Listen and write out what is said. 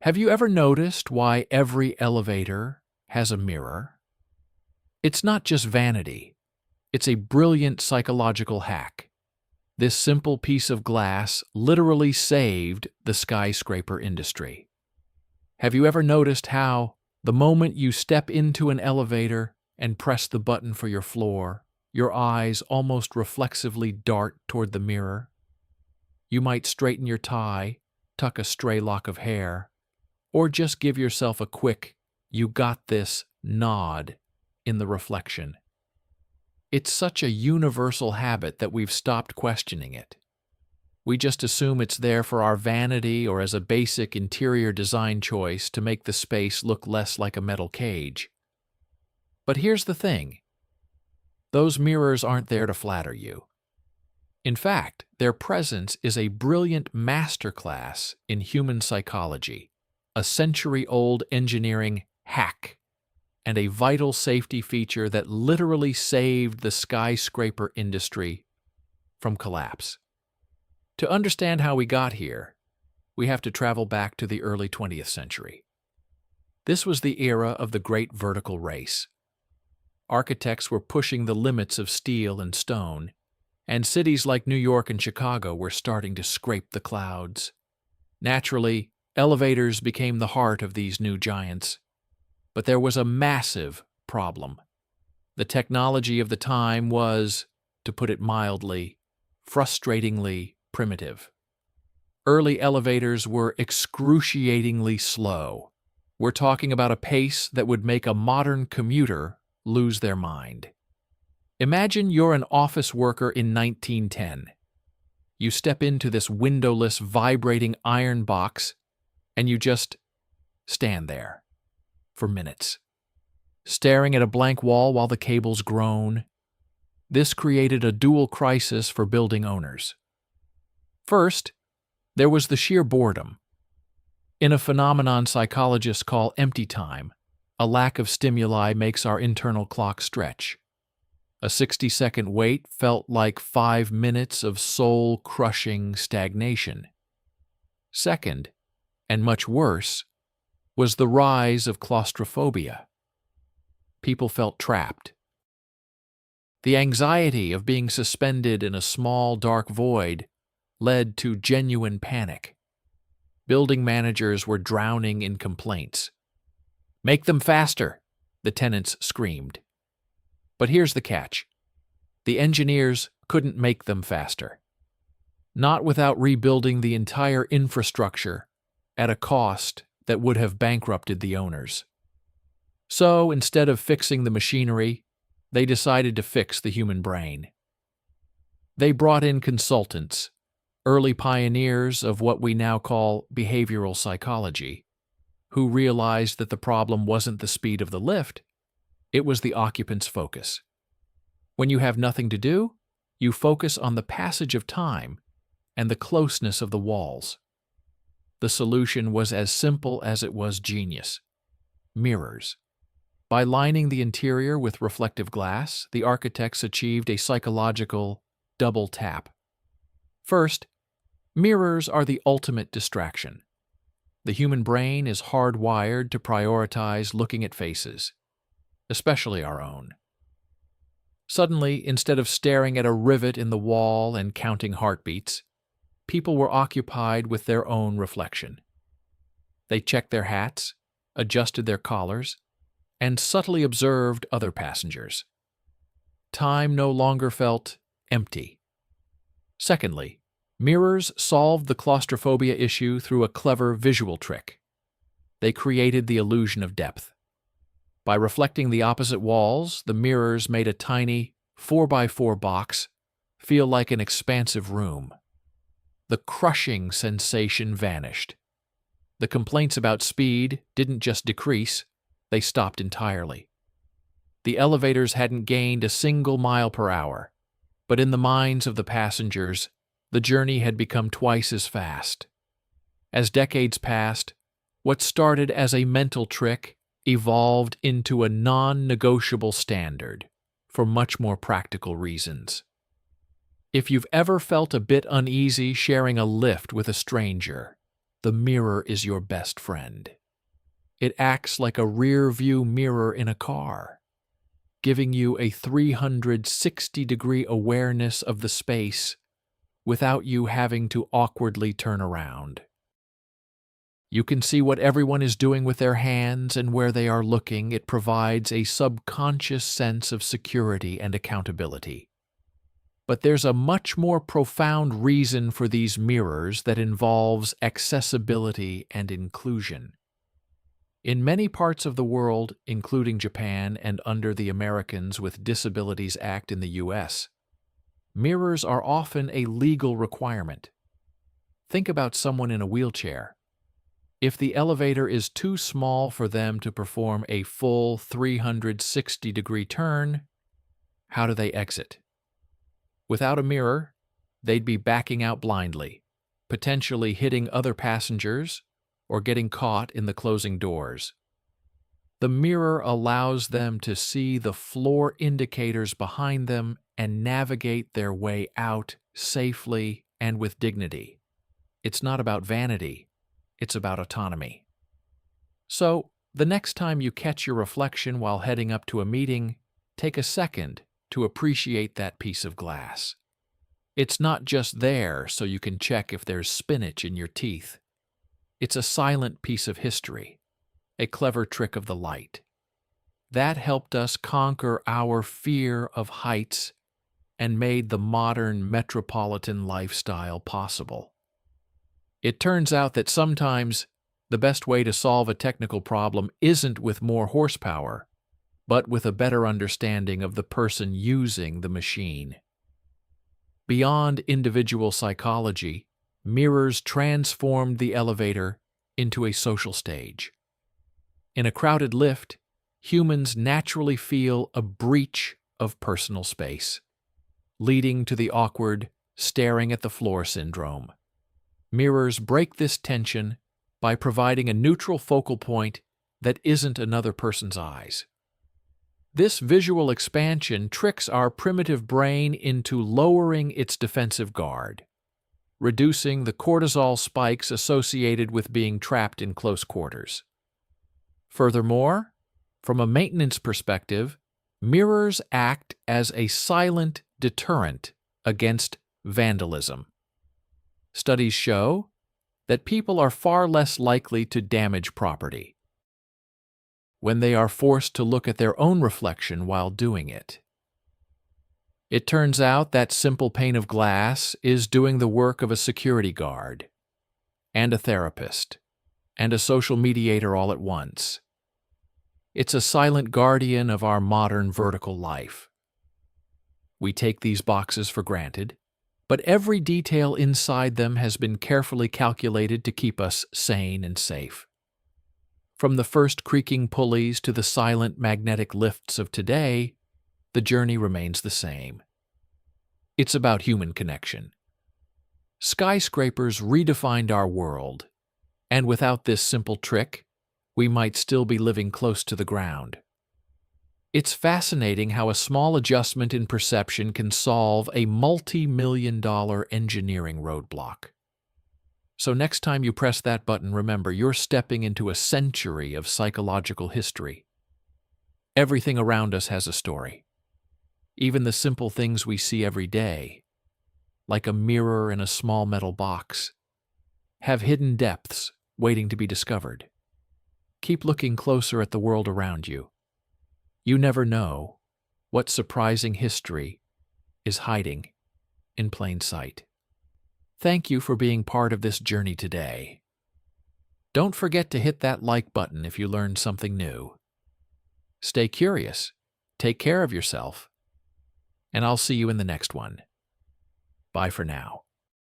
Have you ever noticed why every elevator has a mirror? It's not just vanity, it's a brilliant psychological hack. This simple piece of glass literally saved the skyscraper industry. Have you ever noticed how, the moment you step into an elevator and press the button for your floor, your eyes almost reflexively dart toward the mirror? You might straighten your tie, tuck a stray lock of hair, or just give yourself a quick, "you got this" nod in the reflection. It's such a universal habit that we've stopped questioning it. We just assume it's there for our vanity or as a basic interior design choice to make the space look less like a metal cage. But here's the thing. Those mirrors aren't there to flatter you. In fact, their presence is a brilliant masterclass in human psychology, a century-old engineering hack, and a vital safety feature that literally saved the skyscraper industry from collapse. To understand how we got here, we have to travel back to the early 20th century. This was the era of the great vertical race. Architects were pushing the limits of steel and stone, and cities like New York and Chicago were starting to scrape the clouds. Naturally, elevators became the heart of these new giants. But there was a massive problem. The technology of the time was, to put it mildly, frustratingly primitive. Early elevators were excruciatingly slow. We're talking about a pace that would make a modern commuter lose their mind. Imagine you're an office worker in 1910. You step into this windowless, vibrating iron box, and you just stand there for minutes, staring at a blank wall while the cables groan. This created a dual crisis for building owners. First, there was the sheer boredom. In a phenomenon psychologists call empty time, a lack of stimuli makes our internal clock stretch. A 60-second wait felt like 5 minutes of soul-crushing stagnation. Second, and much worse, was the rise of claustrophobia. People felt trapped. The anxiety of being suspended in a small, dark void led to genuine panic. Building managers were drowning in complaints. "Make them faster," the tenants screamed. But here's the catch. The engineers couldn't make them faster. Not without rebuilding the entire infrastructure at a cost that would have bankrupted the owners. So, instead of fixing the machinery, they decided to fix the human brain. They brought in consultants, early pioneers of what we now call behavioral psychology, who realized that the problem wasn't the speed of the lift, it was the occupant's focus. When you have nothing to do, you focus on the passage of time and the closeness of the walls. The solution was as simple as it was genius: mirrors. By lining the interior with reflective glass, the architects achieved a psychological double tap. First, mirrors are the ultimate distraction. The human brain is hardwired to prioritize looking at faces, especially our own. Suddenly, instead of staring at a rivet in the wall and counting heartbeats, people were occupied with their own reflection. They checked their hats, adjusted their collars, and subtly observed other passengers. Time no longer felt empty. Secondly, mirrors solved the claustrophobia issue through a clever visual trick. They created the illusion of depth. By reflecting the opposite walls, the mirrors made a tiny 4x4 box feel like an expansive room. The crushing sensation vanished. The complaints about speed didn't just decrease, they stopped entirely. The elevators hadn't gained a single mile per hour, but in the minds of the passengers, the journey had become twice as fast. As decades passed, what started as a mental trick evolved into a non-negotiable standard for much more practical reasons. If you've ever felt a bit uneasy sharing a lift with a stranger, the mirror is your best friend. It acts like a rear-view mirror in a car, giving you a 360-degree awareness of the space without you having to awkwardly turn around. You can see what everyone is doing with their hands and where they are looking. It provides a subconscious sense of security and accountability. But there's a much more profound reason for these mirrors that involves accessibility and inclusion. In many parts of the world, including Japan and under the Americans with Disabilities Act in the US, mirrors are often a legal requirement. Think about someone in a wheelchair. If the elevator is too small for them to perform a full 360-degree turn, how do they exit? Without a mirror, they'd be backing out blindly, potentially hitting other passengers or getting caught in the closing doors. The mirror allows them to see the floor indicators behind them and navigate their way out safely and with dignity. It's not about vanity. It's about autonomy. So, the next time you catch your reflection while heading up to a meeting, take a second to appreciate that piece of glass. It's not just there so you can check if there's spinach in your teeth. It's a silent piece of history, a clever trick of the light. That helped us conquer our fear of heights and made the modern metropolitan lifestyle possible. It turns out that sometimes the best way to solve a technical problem isn't with more horsepower, but with a better understanding of the person using the machine. Beyond individual psychology, mirrors transformed the elevator into a social stage. In a crowded lift, humans naturally feel a breach of personal space, leading to the awkward, staring at the floor syndrome. Mirrors break this tension by providing a neutral focal point that isn't another person's eyes. This visual expansion tricks our primitive brain into lowering its defensive guard, reducing the cortisol spikes associated with being trapped in close quarters. Furthermore, from a maintenance perspective, mirrors act as a silent deterrent against vandalism. Studies show that people are far less likely to damage property when they are forced to look at their own reflection while doing it. It turns out that simple pane of glass is doing the work of a security guard, and a therapist, and a social mediator all at once. It's a silent guardian of our modern vertical life. We take these boxes for granted, but every detail inside them has been carefully calculated to keep us sane and safe. From the first creaking pulleys to the silent magnetic lifts of today, the journey remains the same. It's about human connection. Skyscrapers redefined our world, and without this simple trick, we might still be living close to the ground. It's fascinating how a small adjustment in perception can solve a multi-million-dollar engineering roadblock. So next time you press that button, remember you're stepping into a century of psychological history. Everything around us has a story. Even the simple things we see every day, like a mirror in a small metal box, have hidden depths waiting to be discovered. Keep looking closer at the world around you. You never know what surprising history is hiding in plain sight. Thank you for being part of this journey today. Don't forget to hit that like button if you learned something new. Stay curious, take care of yourself, and I'll see you in the next one. Bye for now.